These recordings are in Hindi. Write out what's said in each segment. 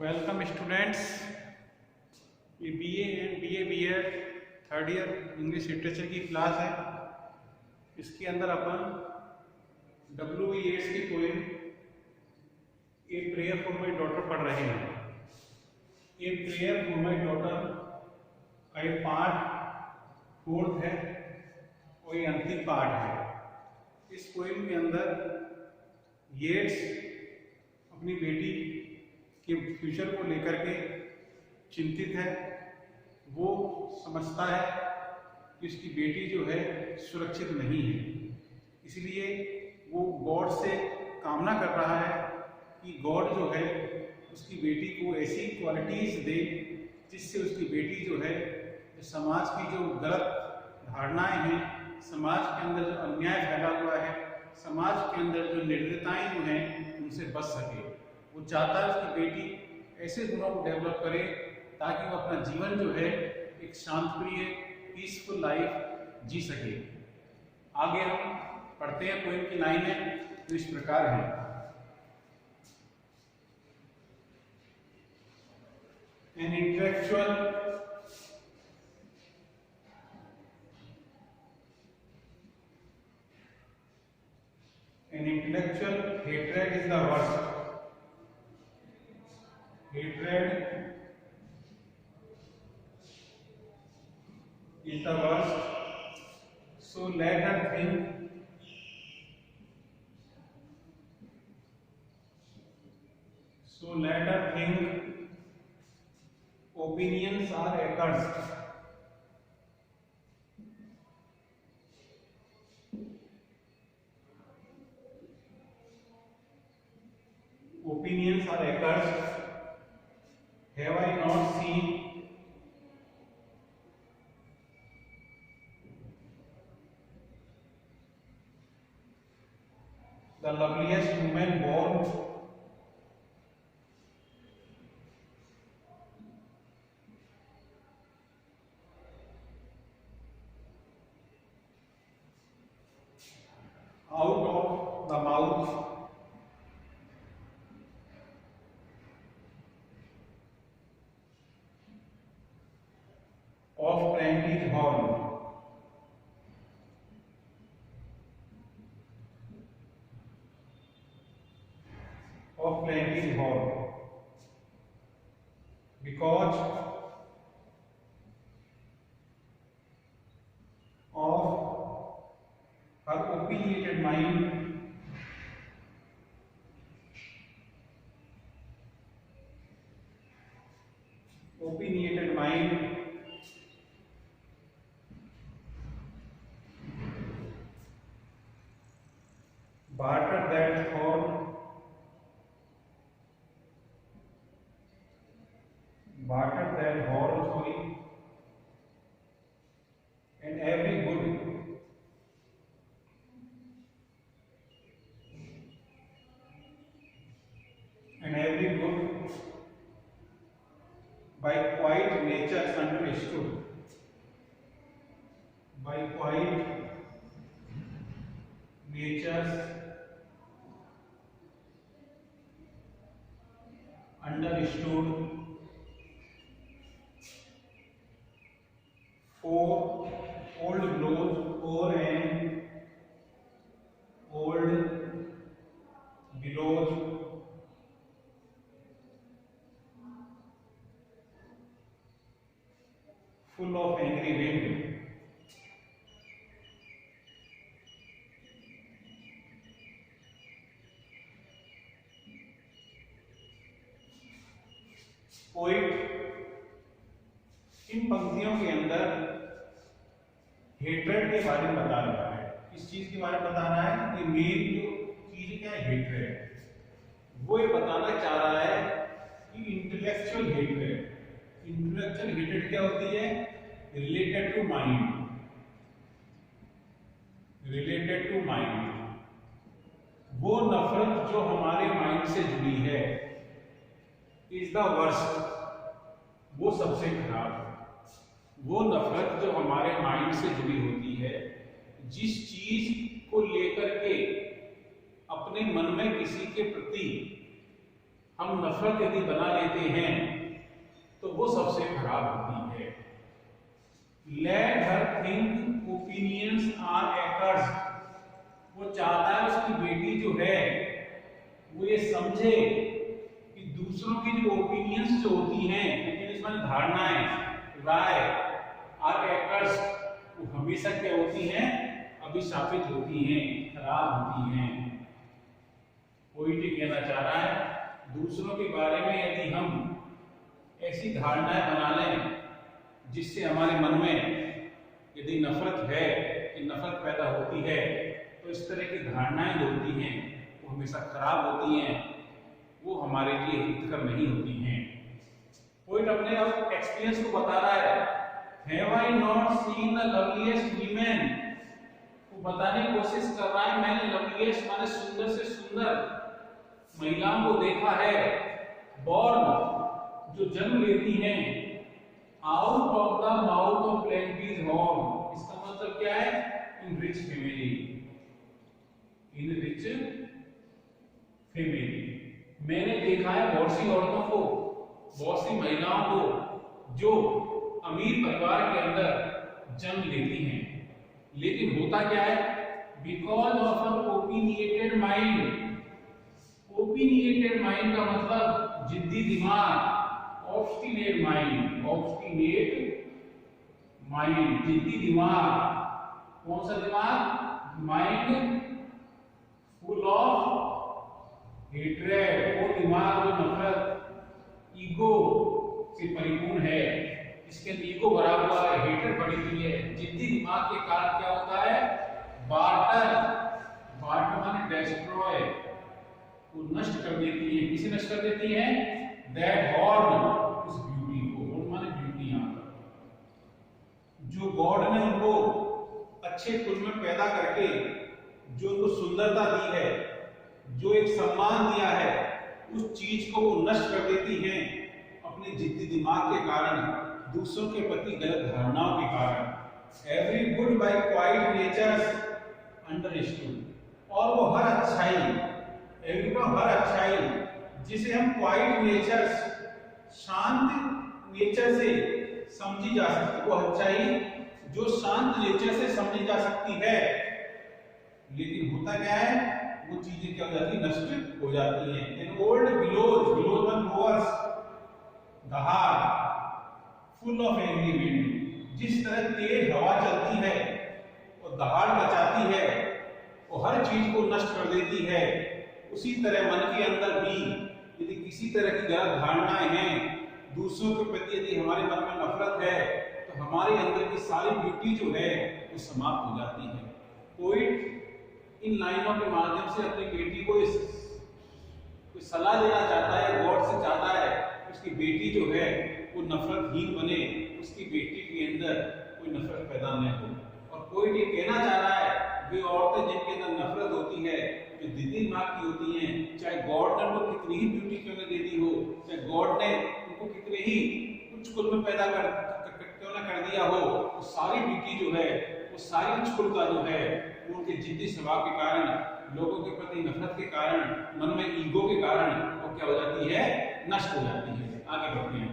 Welcome students. ये BA and BEd third year English literature की क्लास है। इसके अंदर अपन W.E. येट्स की poem a prayer for my daughter पढ़ रहे हैं। A prayer for my daughter का ये पार्ट फोर्थ है और ये अंतिम पार्ट है। इस पोएम के अंदर येट्स अपनी बेटी के फ्यूचर को लेकर के चिंतित है। वो समझता है कि उसकी बेटी जो है सुरक्षित नहीं है, इसलिए वो गॉड से कामना कर रहा है कि गॉड जो है उसकी बेटी को ऐसी क्वालिटीज दे जिससे उसकी बेटी जो है समाज की जो गलत धारणाएं हैं, समाज के अंदर जो अन्याय फैला हुआ है, समाज के अंदर जो निर्दयताएं जो हैं उनसे बच सके। वो चाहता है उसकी बेटी ऐसे गुणों को डेवलप करे ताकि वो अपना जीवन जो है एक शांतप्रिय पीसफुल लाइफ जी सके। आगे हम पढ़ते हैं। पोएम की लाइनें तो इस प्रकार हैं। An intellectual hatred is the worst. Hatred is the worst. So let her think. So let her think. Opinions are accursed. Opinions are accursed. Have I not seen the loveliest woman born? Out of the mouth of plaintive horn. Of plaintive horn. Because of her opinionated mind, opinionated mind barter that horn, sorry, and every good by quiet natures understood, by quiet natures understood. For old blows o'er and old billows full of angry wind. Poet in पंक्तियों के अंदर हेट्रेड के बारे में बता रहा है। इस चीज के बारे में बता रहा है कि मेन जो चीज क्या है हेट्रेड। वो ये बताना चाह रहा है कि इंटेलेक्चुअल हेट्रेड क्या होती है? Related to mind. वो नफरत जो हमारे माइंड से जुड़ी है इज द वर्स्ट, वो सबसे खराब है। वो नफरत जो हमारे माइंड से जुड़ी होती है, जिस चीज को लेकर के अपने मन में किसी के प्रति हम नफरत यदि बना लेते हैं तो वो सबसे खराब होती है। Let her think opinions are actors, वो चाहता है उसकी बेटी जो है वो ये समझे कि दूसरों की जो ओपिनियंस जो होती हैं, ओपिनियंस माने धारणाएं, राय, आर एक्टर्स, वो हमेशा क्या होती हैं, अभिशापित होती हैं, खराब होती हैं। कोई भी कहना चाह रहा है दूसरों के बारे में यदि हम ऐसी धारणाएं बना लें जिससे हमारे मन में यदि नफरत है कि नफरत पैदा होती है, तो इस तरह की धारणाएं जो होती हैं वो हमेशा खराब होती हैं, वो हमारे लिए हितकर नहीं होती हैं। पोइट अपने अब एक्सपीरियंस को बता रहा है, have I not seen the loveliest women, वो बताने की कोशिश कर रहा है मैंने लवलीएस्ट माने सुंदर से सुंदर महिलाओं को देखा है, बॉर्न जो जन्म लेती हैं, out of the mouth of plenty's horn, इसका मतलब क्या है, in rich family, in rich family. मैंने देखा है बहुत सी औरतों को, बहुत सी महिलाओं को जो अमीर परिवार के अंदर जन्म लेती हैं, लेकिन होता क्या है, because of an opinionated mind, opinionated mind का मतलब जिद्दी दिमाग, ऑब्स्टिनेट माइंड, ऑब्स्टिनेट माइंड, जिद्दी दिमाग, कौन सा दिमाग, माइंड फुल ऑफ हेट्रेड, वो दिमाग जो नफरत, ईगो से परिपूर्ण है, इसके अंदर ईगो भरा हुआ है, हेट्रेड भरी हुई है। जिद्दी दिमाग के कारण क्या होता है, बार्टर, बार्टर माने डेस्ट्रॉय, वो नष्ट कर देती है। किसे नष्ट कर देती है, दैट हॉर्न, उस ब्यूटी को, हॉर्न माने ब्यूटी, यहाँ पर जो गॉड ने उनको अच्छे कुल में पैदा करके जो उनको सुंदरता दी है, जो एक सम्मान दिया है, उस चीज को वो नष्ट कर देती हैं अपने जिद्दी दिमाग के कारण, दूसरों के प्रति गलत धारणाओं के कारण। Every good by quiet natures understood, और वो हर अच्छाई, हर अच्छाई जिसे हम क्वाइट नेचर्स, शांत नेचर से समझी जा सकती, वो अच्छाई जो शांत नेचर से समझी जा सकती है, लेकिन होता क्या है, वो चीजें क्या हो जाती है, नष्ट हो जाती हैं। An old bellows, bellows one roars, दहाड़, फुल ऑफ एंग्री विंड, जिस तरह तेज हवा चलती है और दहाड़ मचाती है, वो हर चीज को नष्ट कर देती है, उसी तरह मन के अंदर भी यदि किसी तरह की गलत धारणाएं हैं, दूसरों के प्रति यदि हमारे मन में नफरत है, तो हमारे अंदर की सारी ब्यूटी जो है वो समाप्त हो जाती है। पोइट इन लाइनों के माध्यम से अपनी बेटी को कोई सलाह देना चाहता है, गॉड से चाहता है उसकी बेटी जो है वो नफरतहीन बने, उसकी बेटी के अंदर कोई नफरत पैदा न हो। और पोइट ये कहना चाह रहा है, वे औरतें जिनके अंदर नफरत होती है, जो जिद्दी दिमाग की होती हैं, चाहे गॉड ने उनको कितनी ही ब्यूटी क्यों न दे दी हो, चाहे गॉड ने उनको कितने ही उच्च कुल में पैदा क्यों न कर दिया हो, वो सारी ब्यूटी जो है, वो सारी उच्च कुल का जो है, वो उनके जिद्दी स्वभाव के कारण, लोगों के प्रति नफरत के कारण, मन में ईगो के कारण वो क्या हो जाती है, नष्ट हो जाती है। आगे बढ़ते हैं।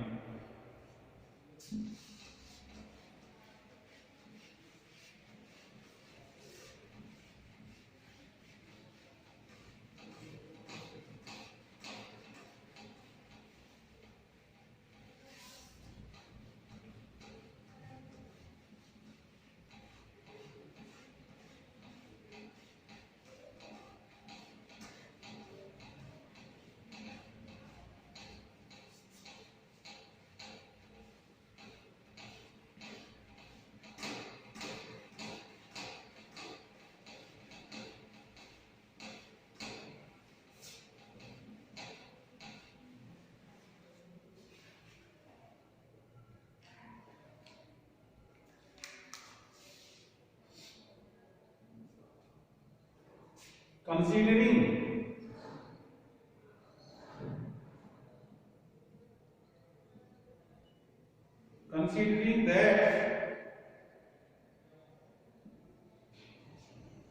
Considering that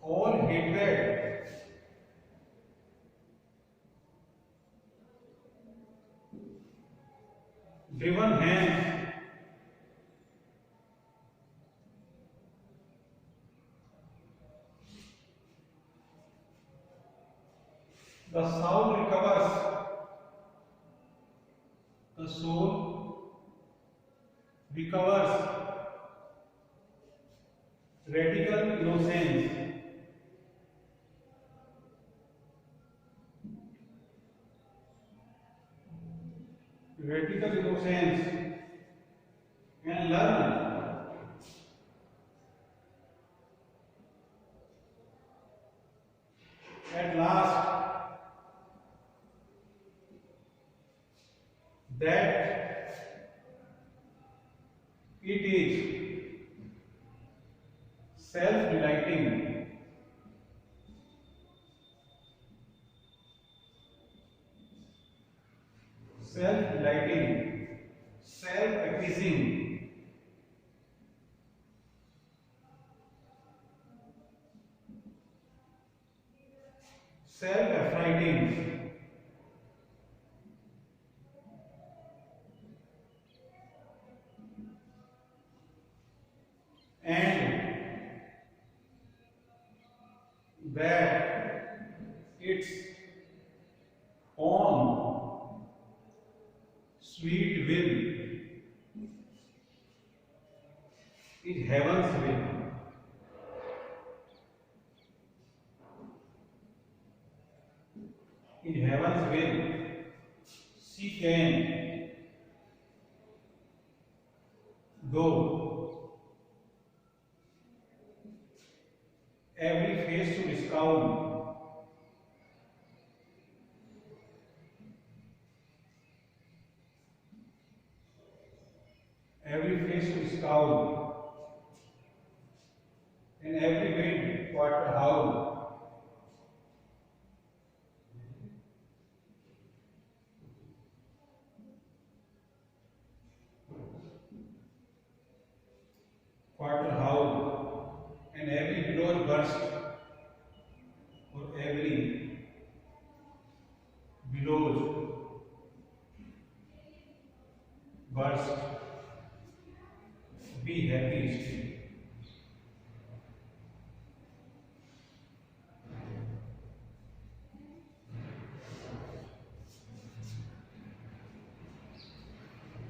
all hatred driven hands, the soul recovers, the soul recovers radical innocence, and learn at last that it is self-delighting, self-appeasing, self-affrighting, and that its own sweet will is heaven's will. In heaven's will, she can go every face to discount, and every wind quarter howl. And every billow burst, or every billows burst, be happy still.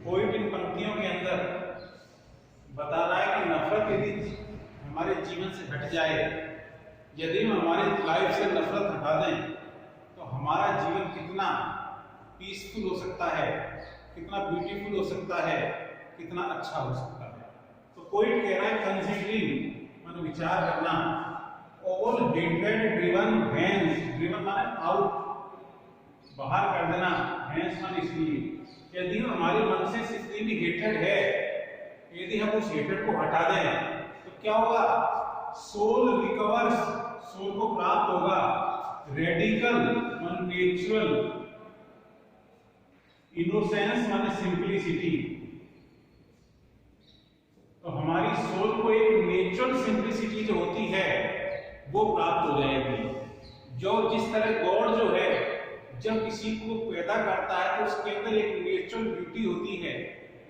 Poet इन पंक्तियों के अंदर बता रहा है कि नफरत यदि हमारे जीवन से हट जाए, यदि हम हमारी लाइफ से नफरत हटा दें, तो हमारा जीवन कितना पीसफुल हो सकता है, कितना ब्यूटीफुल हो सकता है, कितना अच्छा हो सकता है। तो पोइट कह रहा है कंसीडरिंग माने विचार करना, all hatred driven hands, driven माने आउट, बाहर कर देना, हैंड्स माने इसलिए यदि हमारे मन से जितनी भी हेट्रेड है, यदि हम उस हेट्रेड को हटा दें तो क्या होगा? सोल रिकवर्स, सोल को प्राप्त होगा रेडिकल माने नेचुरल, इनोसेंस माने सिंपलिसिटी। तो हमारी सोल को एक नेचुरल सिंपलिसिटी जो होती है वो प्राप्त हो जाएगी। जो जिस तरह गॉड जो है जब किसी को पैदा करता है तो उसके अंदर एक नेचुरल ब्यूटी होती है,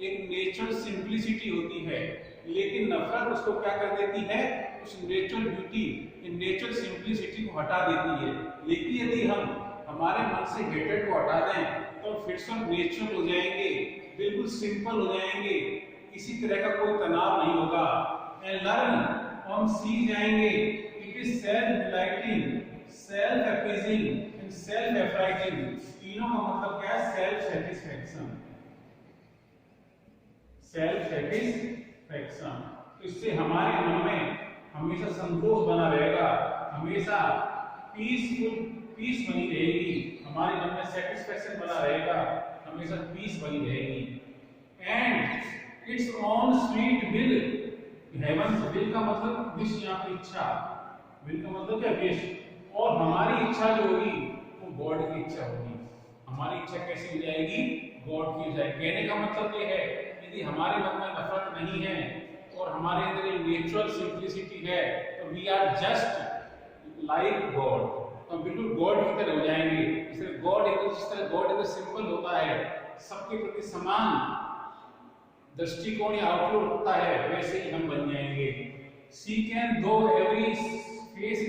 एक नेचुरल सिंपलिसिटी होती है, लेकिन नफरत उसको क्या कर देती है? उस नेचुरल ब्यूटी, नेचुरल सिंपलिसिटी को हटा देती है। लेकिन यदि हम हमारे मन से हेट्रेड को हटा दें तो फिर से हम नेचुरल हो जाएंगे, बिल्कुल सिंपल हो जाएंगे, किसी तरह का कोई तनाव नहीं होगा। एंड लर्न, हम सीख जाएंगे, it is self delighting, self appeasing and self affrighting. तीनों का मतलब क्या है? Self satisfaction, self satisfaction. तो इससे हमारे मन में हमेशा संतोष बना रहेगा, हमेशा पीस बनी रहेगी, हमारे मन में सेटिस्फैक्शन बना रहेगा, हमेशा पीस बनी रहेगी। And its on sweet will, heavens will का मतलब विश, यहाँ पे इच्छा, विल का मतलब क्या? विश। और हमारी इच्छा जो होगी वो गॉड की इच्छा होगी। हमारी इच्छा कैसी हो जाएगी? गॉड की हो जाएगी। कहने का मतलब ये है, यदि हमारे मन में नफरत नहीं है और हमारे अंदर एक नेचुरल सिंपलिसिटी है तो we are just like God, तो बिल्कुल गॉड की तरह हो जाएंगे। जिस तरह गॉड एक सिंपल होता है, सबके प्रति समान दृष्टिकोण या आउटलुक रखता है वैसे ही हम बन जाएंगे। सी कैन दो एवरी फेस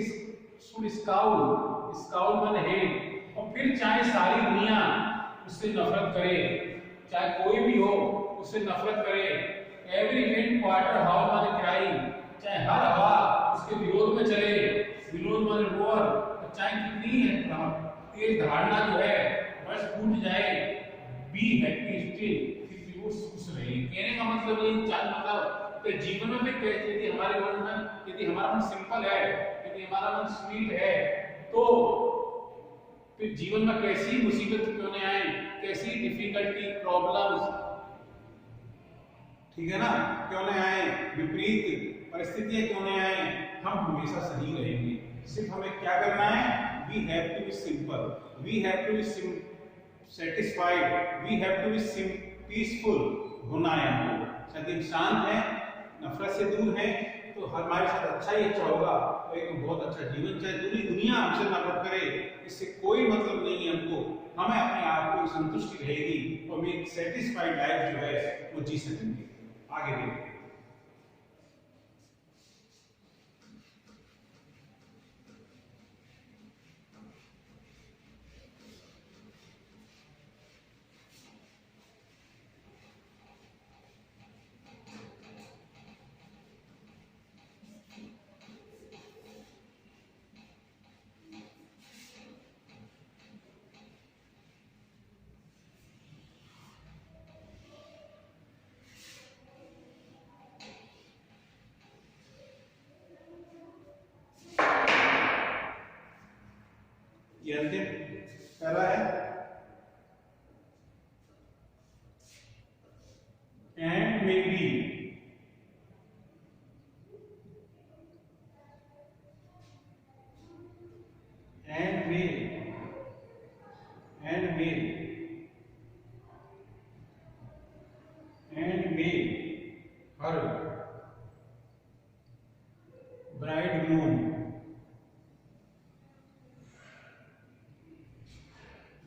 शुड स्काउल माने हेट, और फिर चाहे सारी दुनिया उससे नफरत करे, चाहे कोई भी हो उससे नफरत करे, एवरी विंड क्वार्टर हाउ माने क्राइम, चाहे हर हवा उसके विरोध में चले, विरोध माने रोअर, चाहे कितनी तेज धारणा जो है बस टूट जाए, बी हैप्पी स्टिल, फिर वो खुश रहे। कहने का मतलब ये चार मतलब कि जीवन में भी यदि हमारे मन में, यदि हमारा मन सिंपल है, यदि हमारा मन स्वीट है, तो फिर जीवन में कैसी मुसीबत क्यों नहीं आए, कैसी डिफिकल्टी प्रॉब्लम्स, ठीक है ना, क्यों नहीं आए, विपरीत परिस्थितियां क्यों नहीं आए, हम हमेशा सही रहेंगे। सिर्फ हमें क्या करना है, we have to be simple, we have to be satisfied, we have to be peaceful होना है हमको। यदि हम शांत हैं, नफरत से दूर हैं, तो हमारे साथ अच्छा ही अच्छा होगा, तो एक बहुत अच्छा जीवन, चाहे पूरी दुनिया हमसे नफरत करे, इससे कोई मतलब नहीं है हमको, हमें अपने आप को संतुष्टि रहेगी और हम एक सेटिस्फाइड लाइफ जो है वो जी सकेंगे। आगे देखते हैं। ये अंतिम पहला है, and may be, and may, and may, and may her bridegroom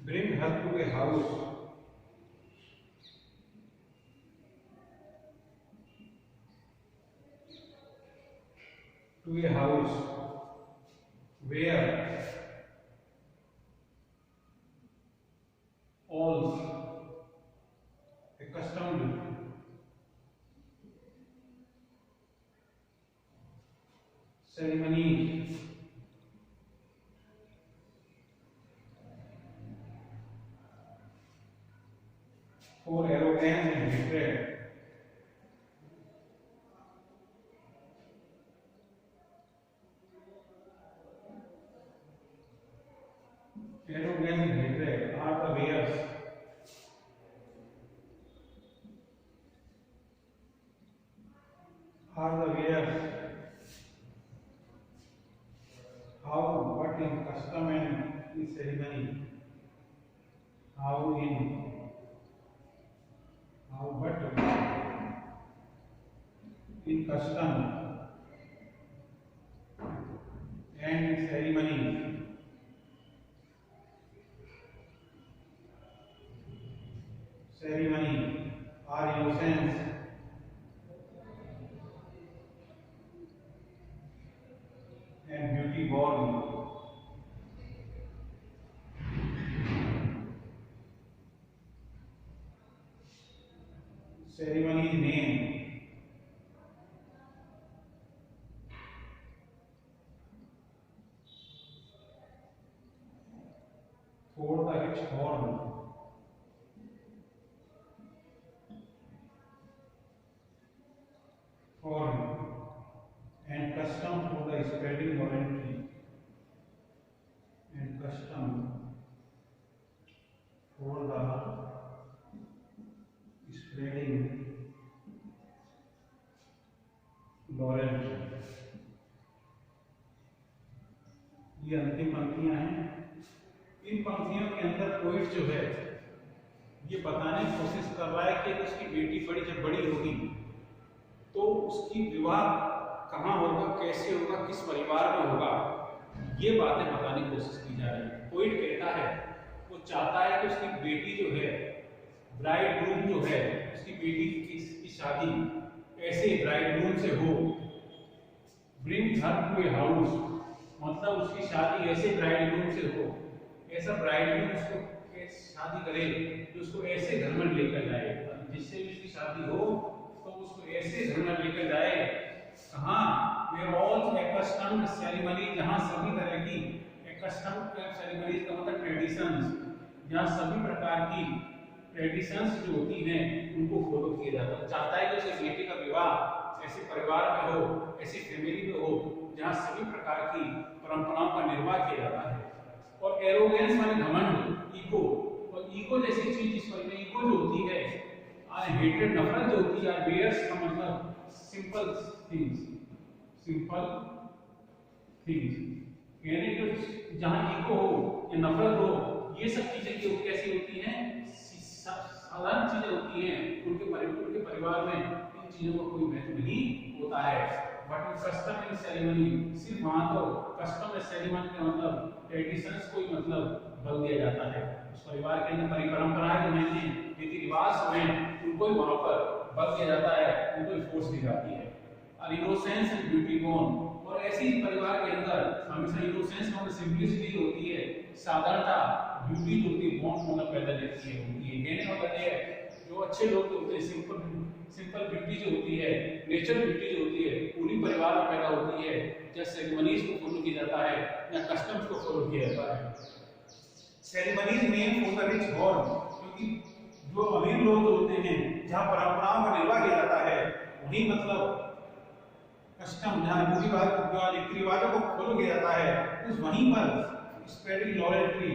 bring her to a house where all accustomed ceremonies for arrogance and hatred are the wares how what in custom and in ceremony, how what in custom and in ceremony are innocence and beauty born. Ceremony name for the rich horn and custom for the spreading voluntary and custom for the spreading voluntary। ये अंतिम पंक्तियां हैं। इन पंक्तियों के अंदर पोइट जो है ये बताने की कोशिश कर रहा है कि उसकी बेटी जब बड़ी होगी तो उसकी विवाह कहाँ होगा, कैसे होगा, किस परिवार में होगा, ये बातें बताने की कोशिश की जा रही है। पोइट कहता है वो चाहता है कि उसकी बेटी जो है, ब्राइड ग्रूम जो है, उसकी बेटी इस शादी ऐसे ब्राइडग्रूम से हो, bring her to a house, मतलब उसकी शादी ऐसे ब्राइडग्रूम से हो, ऐसा ब्राइडग्रूम उसको शादी करे तो उसको ऐसे घर में लेकर जाए, जिससे भी उसकी शादी हो तो उसको ऐसे घर में लेकर जाए। कहाँ? वेयर ऑल एक्स्टम्ड सेरेमनी, जहाँ सभी तरह की एक्स्टम्ड सेरेमनी का मतलब ट्रेडिशंस, जहाँ सभी प्रकार की ट्रेडिशंस जो होती हैं उनको फॉलो किया जाता है। चाहता है कि उसके बेटे का विवाह ऐसे परिवार में हो, ऐसी फैमिली में हो जहाँ सभी प्रकार की परंपराओं का निर्वाह किया जाता है। और एरोगेंस माने घमंड, ईगो, और ईगो जैसी चीज जिसमें ईगो जो होती है, हेटेड नफरत जो होती है, बेयर्स का मतलब सिंपल थिंग्स, सिंपल थिंग्स, यानी कि जहाँ ईगो हो या नफरत हो, ये सब चीजें जो कैसी होती हैं, साधारण चीजें होती हैं, उनके परिवार में इन चीजों का कोई महत्व नहीं होता है। But in custom and ceremony, सिर्फ वहां तो कस्टम एंड सेरेमनी का मतलब ट्रेडिशंस को ही मतलब बल दिया जाता है। उस परिवार के अंदर परंपराएं जो हैं, रीति रिवाज हैं, उनको ही वहां पर बल दिया जाता है, उनको ही फोर्स दी जाती है। और इनोसेंस एंड ब्यूटी बोर्न, और ऐसी परिवार के अंदर हमेशा इनोसेंस मतलब सिंपलिसिटी होती है, साधारणता, ब्यूटी जो होती है बॉन्ड मतलब पैदा देती है, कहने का मतलब है जो अच्छे लोग होते हैं, सिंपल ब्यूटी जो होती है, नेचुरल ब्यूटी जो होती है, पूरी परिवार में पैदा होती है, जब सेरेमनीज को फॉलो किया जाता है या कस्टम्स को फॉलो किया जाता है। Ceremonies main for the rich born, क्योंकि जो अमीर लोग होते हैं, जहाँ परंपराओं का निर्वाह किया जाता है, वही मतलब कस्टम, जहाँ रीति रिवाजों को फॉलो किया जाता है, उस वहीं पर स्प्रेडिंग लॉयल्टी,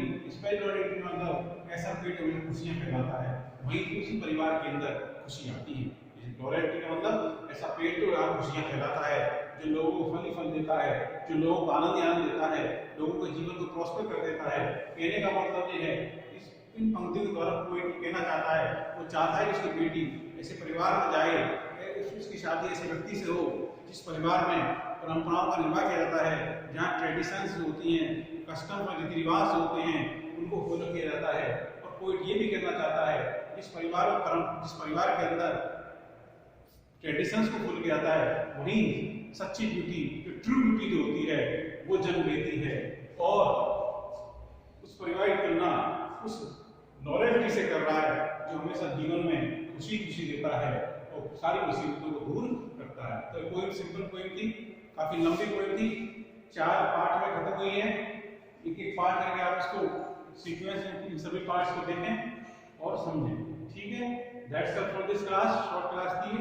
मतलब ऐसा पेट में खुशियां फैलाता है, वहीं उसी परिवार के अंदर खुशी आती है। लॉयल्टी का मतलब ऐसा पेट तो यहाँ खुशियां फैलाता है, जो लोगों को फल ही फल देता है, जो लोगों को आनंद देता है, लोगों के जीवन को प्रॉस्पर कर देता है। कहने का मतलब ये है, इन पंक्तियों के द्वारा कोई कहना चाहता है, वो चाहता है कि उसकी बेटी ऐसे परिवार में जाए, उसकी शादी ऐसे व्यक्ति से हो जिस परिवार में परंपराओं का निर्वाह किया जाता है, जहाँ ट्रेडिशंस होती हैं, कस्टम और रीति रिवाज होते हैं, उनको फॉलो किया जाता है। और कोई ये भी कहना चाहता है, जिस परिवार के अंदर ट्रेडिशंस को फॉलो किया जाता है, वही सच्ची ब्यूटी, जो ट्रू ब्यूटी जो होती है, वो जन्म लेती है। और उस परिवार की तुलना उस लॉयल्टी से कर रहा है, जो हमेशा जीवन में खुशी देता है और सारी मुसीबतों को दूर करता है। तो कोई सिंपल पोएम थी, काफी लंबी पोएम थी, 4 पार्ट में खत्म हुई है। एक पार्ट करके आप इसको सीक्वेंस में इन सभी पार्ट्स को देखें और समझें, ठीक है। That's all for this class, short class थी।